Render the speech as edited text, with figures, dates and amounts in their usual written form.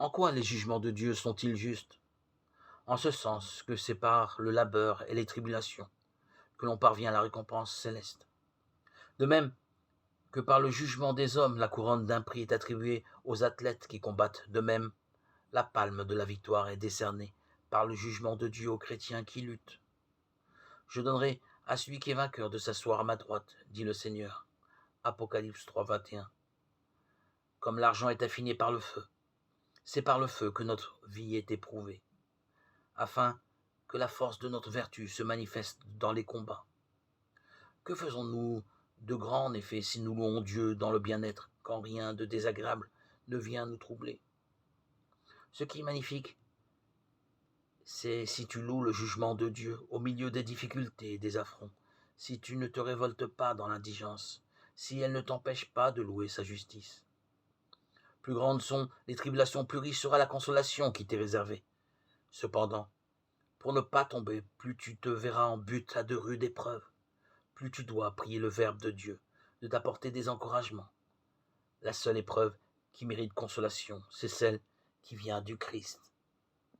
En quoi les jugements de Dieu sont-ils justes? En ce sens que c'est par le labeur et les tribulations que l'on parvient à la récompense céleste. De même que par le jugement des hommes, la couronne d'un prix est attribuée aux athlètes qui combattent. De même, la palme de la victoire est décernée par le jugement de Dieu aux chrétiens qui luttent. Je donnerai à celui qui est vainqueur de s'asseoir à ma droite, dit le Seigneur. Apocalypse 3, 21. Comme l'argent est affiné par le feu, c'est par le feu que notre vie est éprouvée, afin que la force de notre vertu se manifeste dans les combats. Que faisons-nous de grand en effet si nous louons Dieu dans le bien-être, quand rien de désagréable ne vient nous troubler? Ce qui est magnifique, c'est si tu loues le jugement de Dieu au milieu des difficultés et des affronts, si tu ne te révoltes pas dans l'indigence, si elle ne t'empêche pas de louer sa justice. Plus grandes sont les tribulations, plus riche sera la consolation qui t'est réservée. Cependant, pour ne pas tomber, plus tu te verras en butte à de rudes épreuves, plus tu dois prier le Verbe de Dieu, de t'apporter des encouragements. La seule épreuve qui mérite consolation, c'est celle qui vient du Christ.